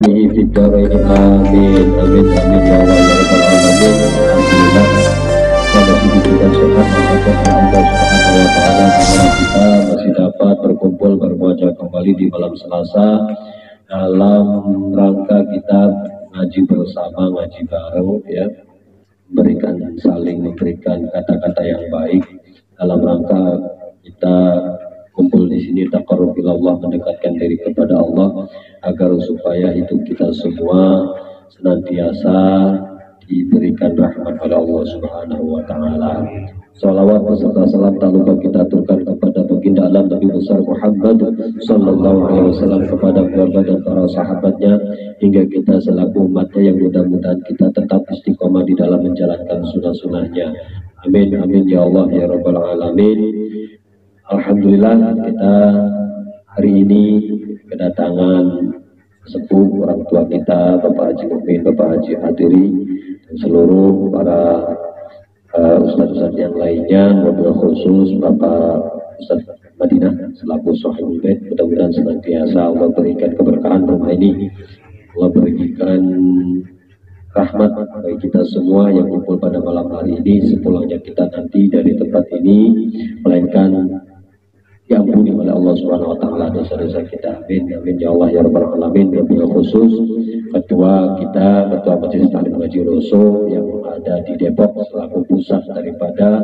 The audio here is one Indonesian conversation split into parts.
وإخوانه في الدارين آمين آمين آمين يا الله يا رب العالمين. Alhamdulillah masih diberikan sehat oleh Allah Subhanahu wa taala, di mana kita masih dapat berkumpul berwajah kembali di malam Selasa dalam rangka kita ngaji bersama, ngaji bareng ya, saling memberikan kata-kata yang baik dalam rangka kita kumpul di sini taqarrubillah, mendekatkan diri kepada Allah agar supaya hidup kita semua senantiasa diberikan rahmat oleh Allah Subhanahu wa taala. Salawat beserta salam tak lupa kita aturkan kepada baginda alam Nabi besar Muhammad sallallahu alaihi wasallam, kepada keluarga dan para sahabatnya, hingga kita selaku umatnya yang mudah-mudahan kita tetap istiqomah di dalam menjalankan sunnah-sunnahnya. Amin amin ya Allah ya rabbal alamin. Alhamdulillah kita hari ini kedatangan sepuh orang tua kita, Bapak Haji Mukmin, Bapak Haji Hadiri, dan seluruh para ustadz-ustadz yang lainnya, wabil khusus Bapak Ustadz Madinah selaku Sohibul Bait. Mudah-mudahan senantiasa Allah berikan keberkahan rumah ini, Allah berikan rahmat bagi kita semua yang kumpul pada malam hari ini, sepulangnya kita nanti dari tempat ini, melainkan diampuni oleh Allah Subhanahu wa taala dosa-dosa kita. Amin amin ya Allah ya rabbal alamin. Wabil khusus ketua kita, ketua Majelis Taklim Ngaji Roso yang ada di Depok selaku pusat daripada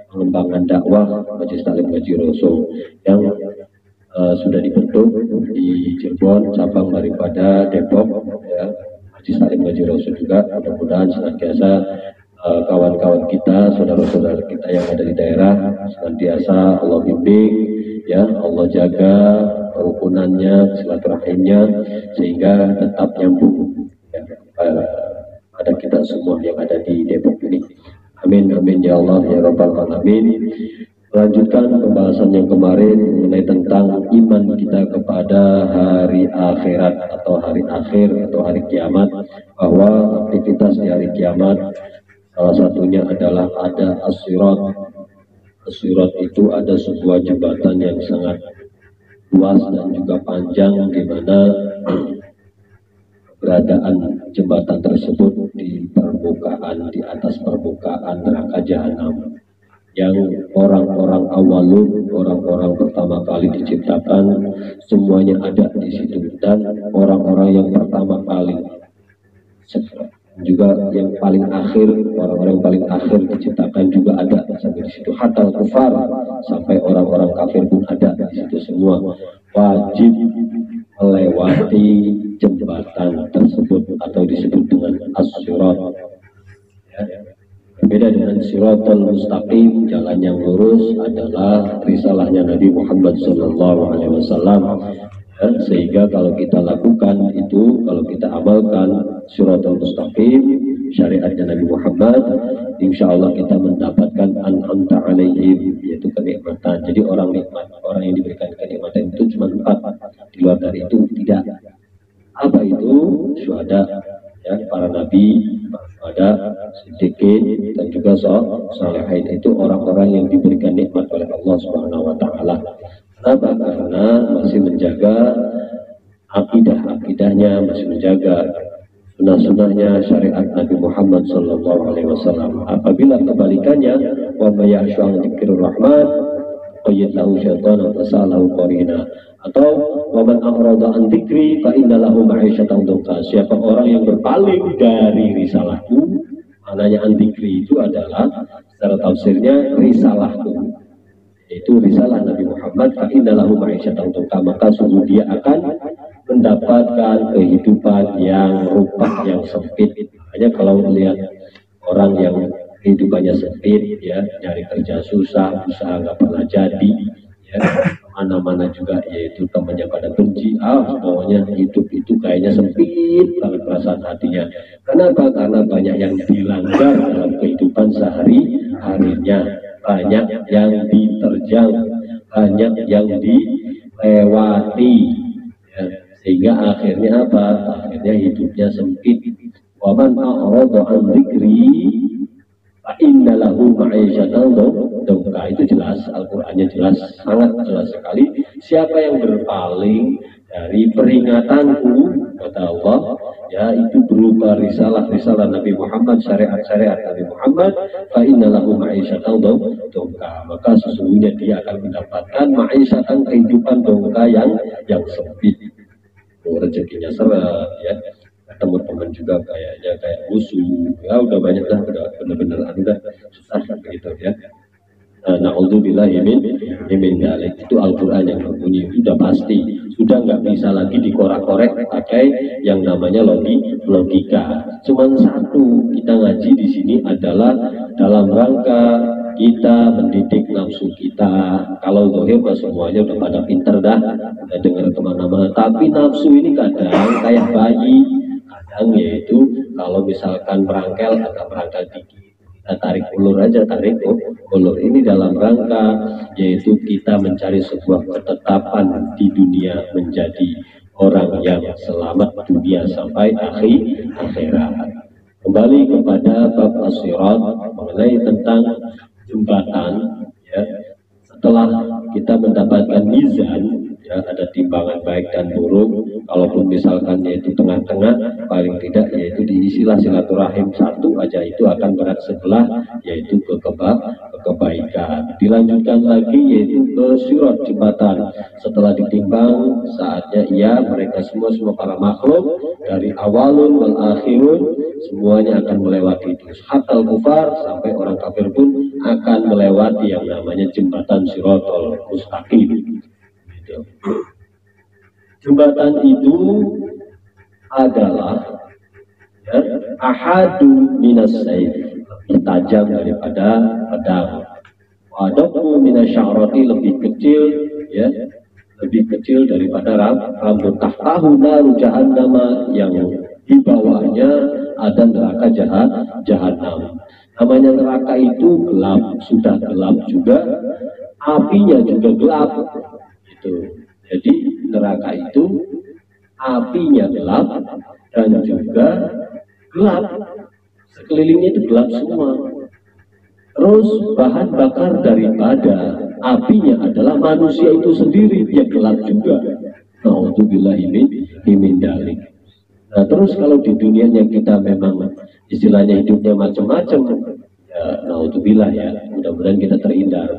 pengembangan dakwah Majelis Taklim Ngaji Roso yang sudah dibentuk di Cirebon, cabang daripada Depok ya, Majelis Taklim Ngaji Roso juga. Mudah-mudahan senantiasa kawan-kawan kita, saudara-saudara kita yang ada di daerah senantiasa Allah bimbing ya, Allah jaga kerukunannya, silaturahimnya, sehingga tetap nyambung ya, pada kita semua yang ada di Depok ini. Amin amin ya Allah ya rabbal alamin. Melanjutkan pembahasan yang kemarin mengenai tentang iman kita kepada hari akhirat atau hari akhir atau hari kiamat, bahwa aktivitas di hari kiamat salah satunya adalah ada as-sirat. As-sirat itu ada sebuah jembatan yang sangat luas dan juga panjang, di mana keberadaan jembatan tersebut di permukaan, di atas permukaan neraka jahanam, yang orang-orang awalun, orang-orang pertama kali diciptakan, semuanya ada di situ, dan orang-orang yang pertama kali juga yang paling akhir, orang-orang yang paling akhir diciptakan juga ada sampai di situ. Hatta kufar, sampai orang-orang kafir pun ada di situ semua. Wajib melewati jembatan tersebut atau disebut dengan as-sirat. Berbeda dengan siratal mustaqim, jalan yang lurus adalah risalahnya Nabi Muhammad SAW. Sehingga kalau kita lakukan itu, kalau kita amalkan siratal mustaqim, syariatnya Nabi Muhammad, insya Allah kita mendapatkan an'amta alaihim, yaitu kenikmatan. Jadi orang nikmat, orang yang diberikan kenikmatan itu cuma 4, di luar dari itu tidak. Apa itu? Syuhada ya, para nabi, ada siddiqin, dan juga salihin. Itu orang-orang yang diberikan nikmat oleh Allah Subhanahu wa taala. Kenapa? Karena masih menjaga akidahnya, masih menjaga sunnah-sunnahnya, syariat Nabi Muhammad SAW. Apabila kebalikannya, wa may ya'shu an dzikrir rahman qayyid lahu syaitan fasalahu qarina, atau wa man a'rada an dzikri fa inna lahu ma'isyatan dhanka. Siapa orang yang berpaling dari risalahku, maknanya an dzikri itu adalah secara tafsirnya risalahku, itu risalah Nabi Muhammad, fa inna lahu ma'isyatan dhanka, maka sungguh dia akan mendapatkan kehidupan yang rupa, yang sempit. Hanya kalau melihat orang yang kehidupannya sempit ya, nyari kerja susah, usaha nggak pernah jadi ya, mana-mana juga yaitu temannya pada benci, pokoknya hidup itu kayaknya sempit banget perasaan hatinya. Kenapa? Karena banyak yang dilanggar dalam kehidupan sehari-harinya, banyak yang diterjang, banyak yang dilewati ya, sehingga akhirnya apa? Akhirnya hidupnya sempit. Wa man a'rada an dzikri fa inna lahu ma'isyatan dhanka. Itu jelas, Al-Qur'annya jelas, sangat jelas sekali. Siapa yang berpaling dari peringatanku, kata Allah, ya itu berupa risalah-risalah Nabi Muhammad, syariat-syariat Nabi Muhammad, fa inna lahu ma'isyatan dongka, maka sesungguhnya dia akan mendapatkan ma'isyatan, kehidupan dongka yang sempit. Rezekinya seret, ya, ketemu teman juga kayaknya kayak musuh, ya udah banyak dah, udah bener-bener udah susah gitu ya. Na'udzubillahi min dzalik. Itu Al-Quran yang berbunyi, sudah pasti, sudah nggak bisa lagi dikorek-korek pakai yang namanya logika. Cuman satu, kita ngaji di sini adalah dalam rangka kita mendidik nafsu kita. Kalau zahir mah semuanya udah pada pinter dah, udah dengar kemana-mana. Tapi nafsu ini kadang kayak bayi, kadang yaitu kalau misalkan merangkel agak merangkel dikit, kita tarik ulur aja, tarik ulur. Ini dalam rangka yaitu kita mencari sebuah ketetapan di dunia, menjadi orang yang selamat dunia sampai akhirat. Kembali kepada bab as-sirat mengenai tentang jembatan, ya. Setelah kita mendapatkan mizan, ya, ada timbangan baik dan buruk. Kalaupun misalkan yaitu tengah-tengah, paling tidak yaitu diisilah silaturahim satu aja, itu akan berat sebelah, yaitu ke kebaikan. Dilanjutkan lagi yaitu ke sirat, jembatan. Setelah ditimbang, saatnya mereka semua para makhluk dari awalun wal akhirun semuanya akan melewati itu. Hatta kufar, sampai orang kafir pun akan melewati yang namanya jembatan Siratal Mustaqim. Gitu. Jembatan itu adalah, ya, ahadu minas sayf, lebih tajam daripada pedang. Wadaku minas sya'rati, lebih kecil, ya, lebih kecil daripada rambut. Tahtahu naru jahannama, yang di bawahnya ada neraka jahanam. Namanya neraka itu gelap, sudah gelap juga, apinya juga gelap. Gitu. Jadi neraka itu apinya gelap dan juga gelap, sekelilingnya itu gelap semua. Terus bahan bakar daripada apinya adalah manusia itu sendiri, dia gelap juga. Na'udzubillahi min dzalik. Nah, terus kalau di dunianya kita memang istilahnya hidupnya macam-macam, ya na'udzubillah, ya, mudah-mudahan kita terhindar.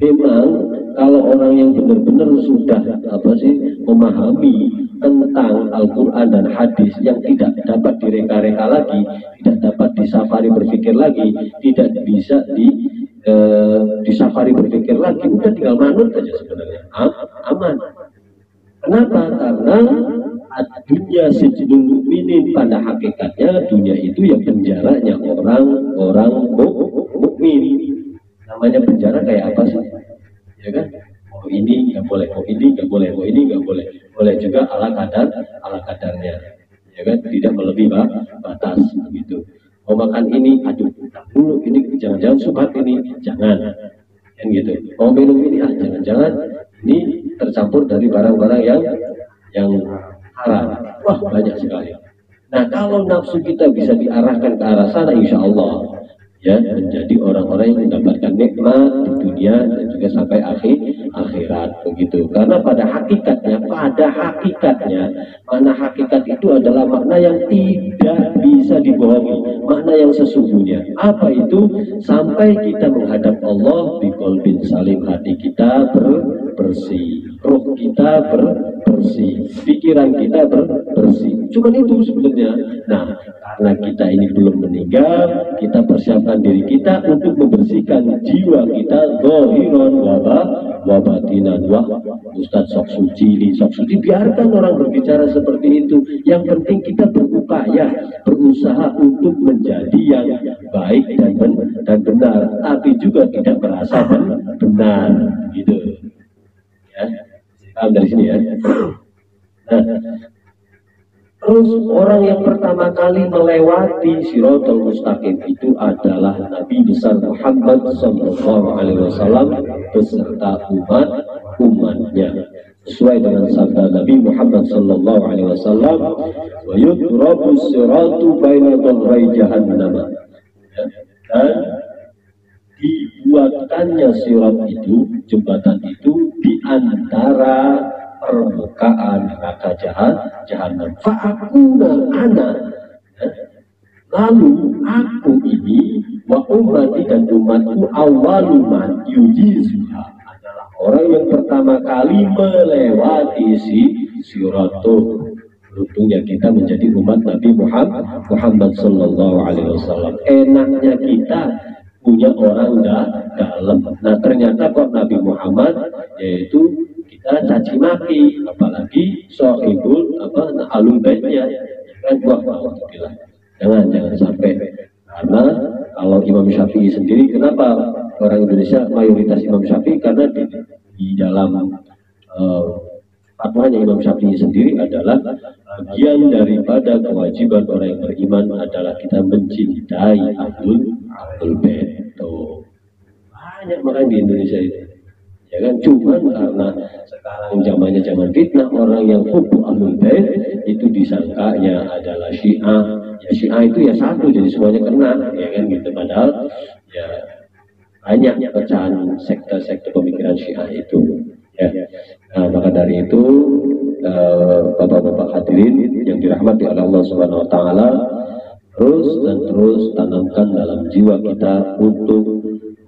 Memang kalau orang yang benar-benar sudah memahami tentang Al-Quran dan hadis, yang tidak dapat direka-reka lagi, tidak dapat disafari berpikir lagi, tidak bisa disafari berpikir lagi, udah tinggal manut aja sebenarnya, aman. Kenapa? Karena dunia sejnul mukminin, pada hakikatnya dunia itu ya penjaranya orang-orang mukmin. Namanya penjara kayak apa sih? Ya kan? Oh ini nggak boleh, oh ini nggak boleh, oh ini nggak boleh. Boleh juga ala kadarnya. Ya kan? Tidak melebihi batas begitu. Mau makan ini, aduh, dulu ini jangan-jangan subhat ini, jangan. Kan gitu. Mau minum ini, jangan-jangan ini tercampur dari barang-barang yang haram. Wah, banyak sekali. Nah, kalau nafsu kita bisa diarahkan ke arah sana, insya Allah, ya, menjadi orang-orang yang mendapatkan nikmat di dunia dan juga sampai akhirat begitu. Karena pada hakikatnya makna hakikat itu adalah makna yang tidak bisa dibohongi, makna yang sesungguhnya. Apa itu? Sampai kita menghadap Allah di qalbin salim, hati kita bersih, roh kita bersih, pikiran kita bersih. Cuman itu sebenarnya. Nah, karena kita ini belum meninggal, kita persiapkan diri kita untuk membersihkan jiwa kita zahiran wa batinan. Wah, Ustaz sok suci, biarkan orang berbicara seperti itu. Yang penting kita berupaya, berusaha untuk menjadi yang baik dan benar, tapi juga tidak merasa benar, gitu. Ya, paham dari sini ya. Nah, terus orang yang pertama kali melewati Siratal Mustaqim itu adalah Nabi besar Muhammad SAW beserta umatnya. Sesuai dengan sabda Nabi Muhammad SAW, wa yudrabu siratu baina dhahrai jahannam. Dan dibuatkannya sirat itu, jembatan itu, di antara permukaan neraka jahanam. Fa'akuna ana, lalu aku ini wa ummati dan umatku awaluman yujizuha, adalah orang yang pertama kali melewati siratul. Beruntungnya kita menjadi umat Nabi Muhammad Sallallahu Alaihi Wasallam. Enaknya kita punya orang dalam. Nah ternyata kok Nabi Muhammad yaitu kita caci maki, apalagi sohibul alul baitnya, kan? Wah, alhamdulillah. Jangan sampai, karena kalau Imam Syafi'i sendiri, kenapa orang Indonesia mayoritas Imam Syafi'i? Karena di dalam fatwanya Imam Syafi'i sendiri adalah bagian daripada kewajiban orang yang beriman adalah kita mencintai Ahlul Bait. Banyak orang di Indonesia itu, ya kan? Cuman karena sekarang zamannya zaman fitnah, orang yang hubbu Ahlul Bait itu disangkanya adalah Syiah. Ya Syiah itu ya satu, jadi semuanya kena, ya kan gitu. Padahal ya banyak pecahan sekte-sekte pemikiran Syiah itu. Ya. Nah, maka dari itu Bapak-bapak hadirin yang dirahmati oleh Allah Subhanahu wa taala, terus tanamkan dalam jiwa kita untuk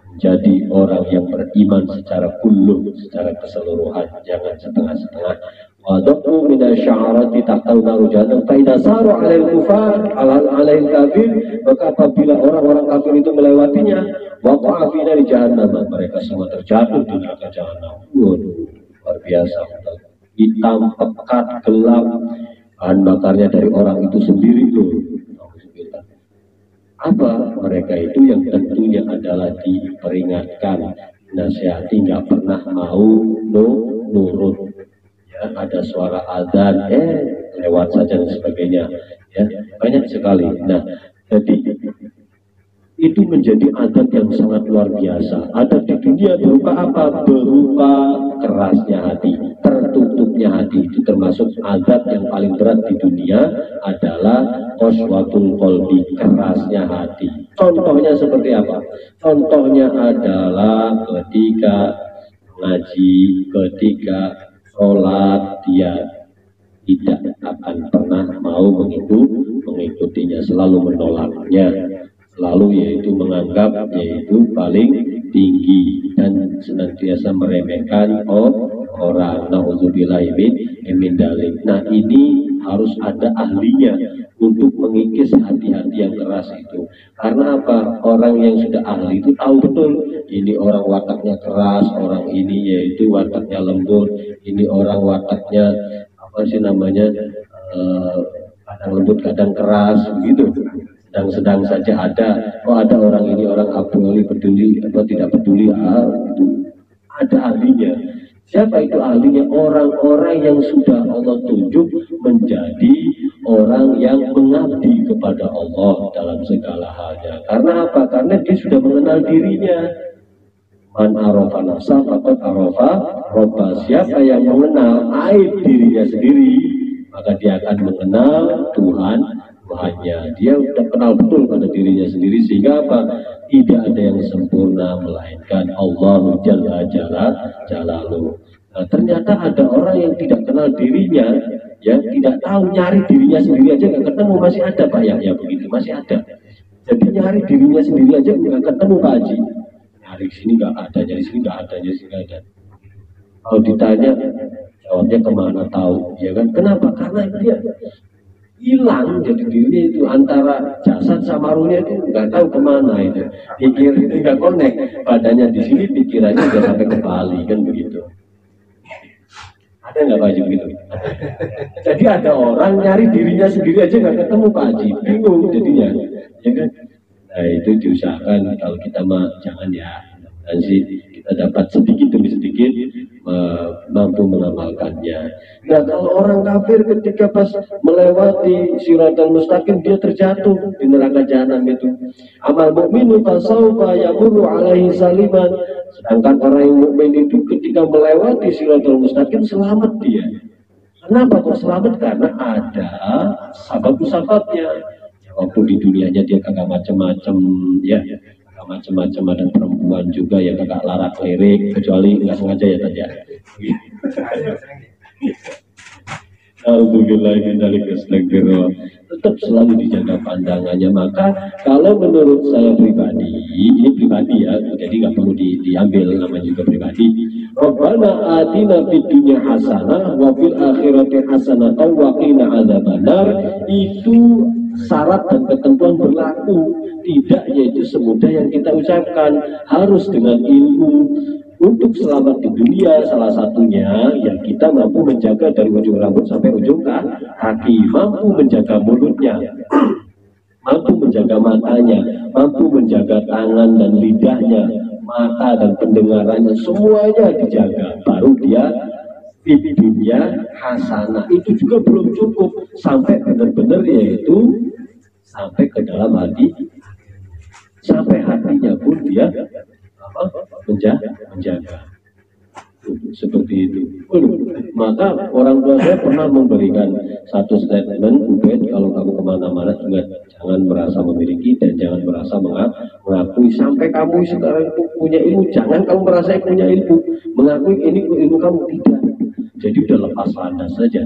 menjadi orang yang beriman secara kullu, secara keseluruhan, jangan setengah-setengah. Wa daqu min asy-sya'arati tahtahu naru jahannam fa idza saru 'alal kufar 'alal kafir, maka apabila orang-orang kafir itu melewatinya, waqa'a fi nari jahannam, mereka semua terjatuh di neraka jahanam. Waduh, luar biasa. Hitam, pekat, gelap, bahan bakarnya dari orang itu sendiri tuh. Apa? Mereka itu yang tentunya adalah diperingatkan, nasihati, nggak pernah mau nurut. Ya, ada suara adzan, lewat saja dan sebagainya. Ya, banyak sekali. Nah, jadi itu menjadi adab yang sangat luar biasa. Adab di dunia berupa apa? Berupa kerasnya hati, tertutupnya hati. Itu termasuk adab yang paling berat di dunia adalah qaswatul qalbi, kerasnya hati. Contohnya seperti apa? Contohnya adalah ketika ngaji, ketika sholat, dia tidak akan pernah mau mengikutinya, selalu menolaknya, selalu yaitu menganggap yaitu paling tinggi dan senantiasa meremehkan orang. Nauzubillahi min dzalik. Nah, ini harus ada ahlinya untuk mengikis hati-hati yang keras itu. Karena apa? Orang yang sudah ahli itu tahu betul ini orang wataknya keras, orang ini yaitu wataknya lembut, ini orang wataknya apa sih namanya, kadang lembut kadang keras begitu. Sedang saja ada, ada orang ini orang peduli atau tidak peduli, itu ada ahlinya. Siapa itu ahlinya? Orang-orang yang sudah Allah tunjuk menjadi orang yang mengabdi kepada Allah dalam segala halnya. Karena apa? Karena dia sudah mengenal dirinya. Man arafa nafsa faqad arafa rabba. Siapa yang mengenal aib dirinya sendiri, maka dia akan mengenal Tuhannya. Dia sudah kenal betul pada dirinya sendiri, sehingga apa? Tidak ada yang sempurna melainkan Allah Jalla Jalaluhu. Nah, ternyata ada orang yang tidak kenal dirinya, ya tidak tahu, nyari dirinya sendiri aja nggak ketemu, masih ada Pak ya begitu, masih ada. Jadi nyari dirinya sendiri aja nggak ketemu Pak Haji. Nyari sini nggak ada, nyari sini nggak ada, nyari sini nggak ada. Kalau ditanya jawabnya kemana tahu, ya kan? Kenapa? Karena dia hilang, jadi dirinya itu antara jasad sama ruhnya itu nggak tahu kemana itu. Pikir nggak connect, badannya di sini, pikirannya udah sampai ke Bali, kan begitu. Ada nggak Pak Haji begitu? Jadi ada orang nyari dirinya sendiri aja nggak ketemu Pak Haji, bingung jadinya, ya kan? Nah itu diusahakan kalau kita mah jangan ya, nanti kita dapat sedikit demi sedikit mampu mengamalkannya. Nah kalau orang kafir ketika pas melewati siratal mustaqim dia terjatuh di neraka jahanam itu. Amal mukminu fasaufa yamurru alaihi saliman. Sedangkan orang yang mukmin itu ketika melewati siratal mustaqim selamat dia. Kenapa kok selamat? Karena ada sabab-sababnya. Waktu di dunianya dia kagak macam-macam, ya macam-macam, ada perempuan juga yang kagak larak lirik, kecuali nggak sengaja ya tadi ya. Alhamdulillah tetap selalu dijaga pandangannya. Maka kalau menurut saya pribadi, ini pribadi ya, jadi nggak perlu diambil namanya juga pribadi. Rabbana atina fid dunya hasanah wa fil akhirati hasanah wa qina adzabannar, itu syarat dan ketentuan berlaku, tidak yaitu semudah yang kita ucapkan, harus dengan ilmu. Untuk selamat di dunia salah satunya yang kita mampu menjaga dari ujung rambut sampai ujung kaki, mampu menjaga mulutnya, mampu menjaga matanya, mampu menjaga tangan dan lidahnya, mata dan pendengarannya, semuanya dijaga, baru dia di dunia hasanah. Itu juga belum cukup, sampai benar-benar yaitu sampai ke dalam hati, sampai hatinya pun dia menjaga seperti itu. Maka orang tua saya pernah memberikan satu statement, Ubed, kalau kamu kemana-mana juga jangan merasa memiliki dan jangan merasa mengakui. Sampai kamu sekarang itu punya ilmu, jangan kamu merasa punya ilmu, mengakui ini ilmu kamu, tidak. Jadi udah lepas landas saja.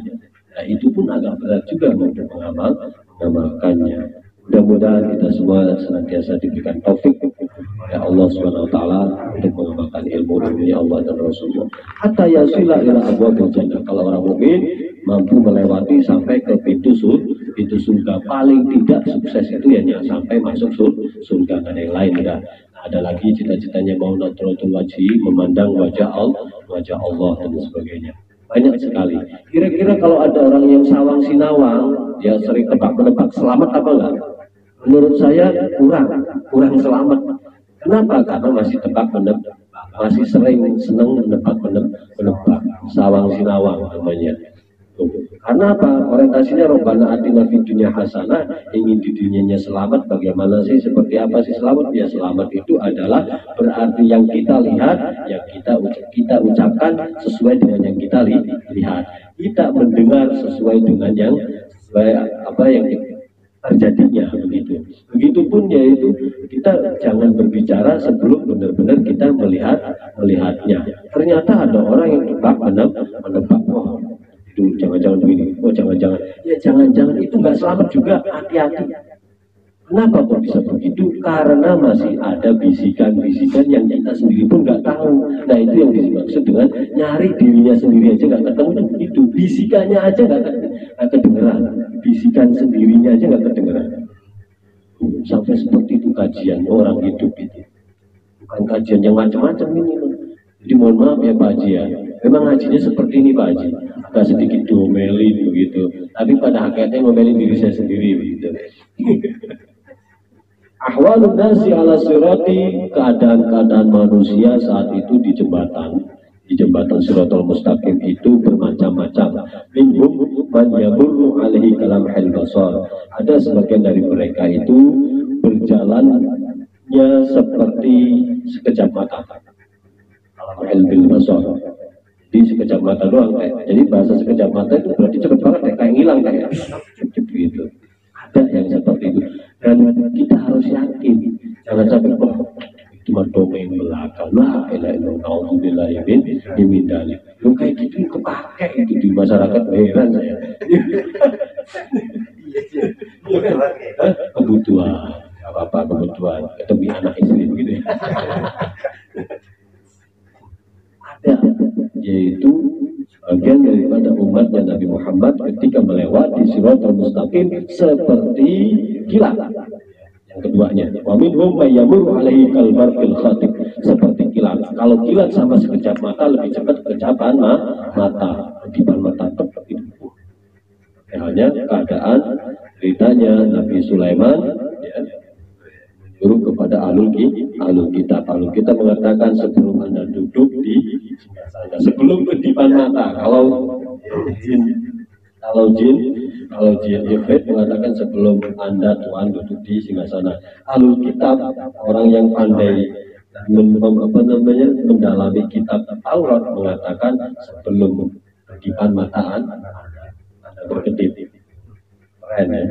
Nah itu pun agak berat juga untuk mengamalkannya. Mudah-mudahan kita semua senantiasa diberikan taufik oleh Allah Subhanahu wa taala untuk mengamalkan ilmu-ilmunya Allah dan Rasulullah. Hatta yasila ila abwabil jannah. Kalau orang mukmin mampu melewati sampai ke pintu surga, paling tidak sukses itu ya sampai masuk surga, nggak ada yang lain udah. Ada lagi cita-citanya mau nadratul wajhi, memandang wajah Allah dan sebagainya. Banyak sekali. Kira-kira kalau ada orang yang sawang sinawang, dia sering tebak-menebak, selamat apa enggak? Menurut saya kurang selamat. Kenapa? Karena masih tebak-menebak, masih sering senang menebak, sawang sinawang namanya. Karena apa? Orientasinya Rabbana atina fid dunya hasanah, ingin di dunianya selamat. Bagaimana sih, seperti apa sih selamat? Ya selamat itu adalah berarti yang kita lihat, yang kita ucapkan sesuai dengan yang kita lihat. Kita mendengar sesuai dengan yang apa yang terjadinya, begitu. Begitupun yaitu kita jangan berbicara sebelum benar-benar kita melihatnya. Ternyata ada orang yang menebak, wah itu jangan-jangan begini, oh jangan-jangan, ya jangan-jangan itu nggak selamat juga, hati-hati. Kenapa kok bisa begitu? Karena masih ada bisikan-bisikan yang kita sendiri pun nggak tahu. Nah itu yang dimaksud dengan nyari dirinya sendiri aja nggak ketemu, itu bisikannya aja nggak kedengeran, bisikan sendirinya aja nggak kedengeran. Sampai seperti itu kajian orang hidup itu, bukan kajian yang macam-macam ini. Jadi mohon maaf ya Pak Haji ya, memang hajinya seperti ini Pak Haji, agak sedikit domelin begitu, tapi pada hakikatnya ngomelin diri saya sendiri begitu. Ahwalun nasi ala sirati, keadaan-keadaan manusia saat itu di jembatan Siratal Mustaqim itu bermacam-macam. Minhum man yamurru alaihi kalamhil basar. Ada sebagian dari mereka itu berjalannya seperti sekejap mata. Kalamhil basar. Di sekejap mata doang kayak. Jadi bahasa sekejap mata itu berarti cepat banget kayak ngilang kayak. Gitu. Ada yang seperti itu. Dan kita harus yakin, jangan sampai cuma domain belakang. La ilaha illallah, naudzubillah min dzalik. Lu kayak gitu kepake itu di masyarakat, heran saya. Kebutuhan, apa kebutuhan demi anak istri begitu ya. Ada, yaitu bagian daripada umatnya Nabi Muhammad ketika melewati Siratal Mustaqim seperti kilat. Yang keduanya, wa minhum may yamurru alaihi kal barqil khatib, seperti kilat. Kalau kilat sama sekejap mata lebih cepat kejapan mata, kedipan mata itu. Hanya keadaan ceritanya Nabi Sulaiman ya, menyuruh kepada ahlul kitab. Ahlul kitab mengatakan sebelum Anda duduk di singgasana, sebelum kedipan mata. Kalau jin Ifrit mengatakan sebelum Anda Tuhan duduk di singgasana. Ahlul kitab, orang yang pandai mendalami kitab Taurat, mengatakan sebelum kedipan mata Anda berkedip. Keren ya.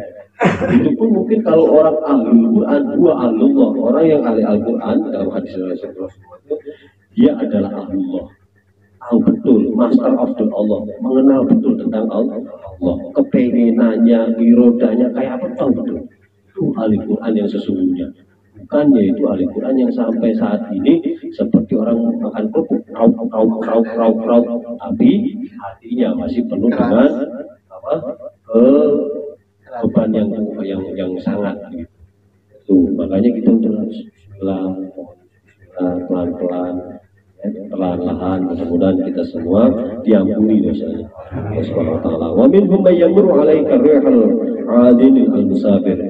Itu pun mungkin kalau orang ahlul Quran, ahlullah, orang yang ahli Al-Quran dalam hadis Rasulullah itu dia adalah ahlullah. tahu betul, master of the Allah, mengenal betul tentang Allah, kepengenannya, irodanya kayak apa tahu betul. Itu ahli Quran yang sesungguhnya. Bukan yaitu ahli Quran yang sampai saat ini seperti orang makan kerupuk, rauk, tapi hatinya masih penuh dengan apa? Beban yang sangat. Tuh, makanya kita harus pelan-pelan, perlahan-lahan, mudah-mudahan kita semua diampuni dosanya. Subhanahu wa ta'ala. Wa minhum may yamurru 'alaika rihal 'adil al-musafir.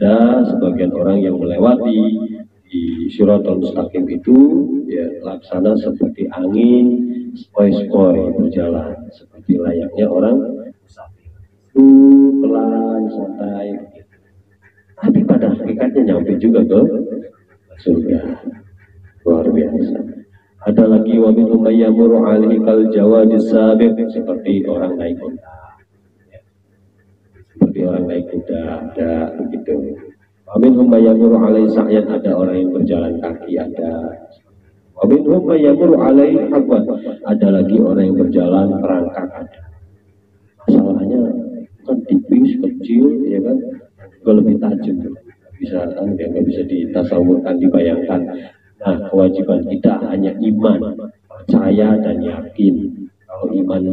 Ada sebagian orang yang melewati di Shiratal Mustaqim itu ya laksana seperti angin spoi-spoi berjalan seperti layaknya orang musafir. Pelan, santai. Tapi pada hakikatnya nyampe juga ke surga. Luar biasa. Ada lagi wa minhum may yamurru 'alaihi kal jawadis sabiq, seperti orang naik kuda. Seperti orang naik kuda, ada begitu. Wa minhum may yamurru 'alaihi sa'yan, ada orang yang berjalan kaki, ada. Wa minhum may yamurru 'alaihi habwan, ada lagi orang yang berjalan merangkak, ada. Masalahnya kan tipis, kecil, ya kan? Juga lebih tajam, bisa kan? Nggak bisa ditasawurkan, dibayangkan. Nah, kewajiban kita hanya iman, percaya dan yakin. Kalau iman,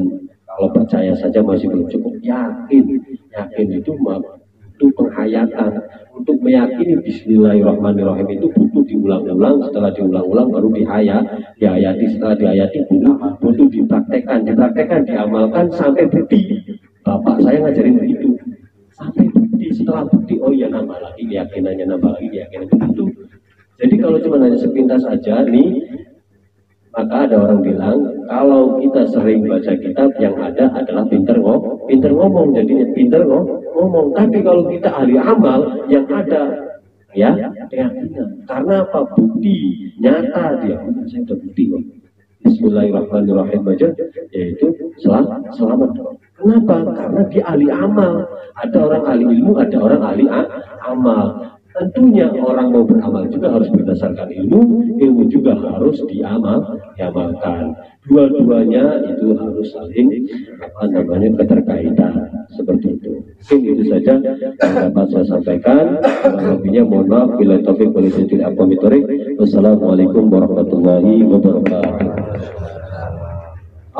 kalau percaya saja masih belum cukup. Yakin itu butuh penghayatan. Untuk meyakini Bismillahirrahmanirrahim itu butuh diulang-ulang. Setelah diulang-ulang baru dihayati. Setelah dihayati butuh dipraktekkan, diamalkan sampai bukti. Bapak saya ngajarin begitu. Sampai bukti, setelah bukti, oh iya nambah lagi keyakinannya, nambah lagi keyakinan begitu. Jadi kalau cuma hanya sepintas saja nih, maka ada orang bilang kalau kita sering baca kitab yang ada adalah pinter ngomong, jadinya pinter ngomong. Tapi kalau kita ahli amal yang ada ya keyakinan. Karena apa? Bukti nyata dia. Saya udah bukti kok. Bismillahirrahmanirrahim aja, yaitu selamat. Kenapa? Karena dia ahli amal. Ada orang ahli ilmu, ada orang ahli amal. Tentunya orang mau beramal juga harus berdasarkan ilmu juga harus diamalkan. Dua-duanya itu harus saling keterkaitan seperti itu. Mungkin itu saja yang dapat saya sampaikan. Lebihnya mohon maaf. Bila taufik wal hidayah. Wassalamualaikum warahmatullahi wabarakatuh.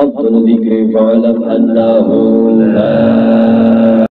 Abdul dzikri fa'lam annahu la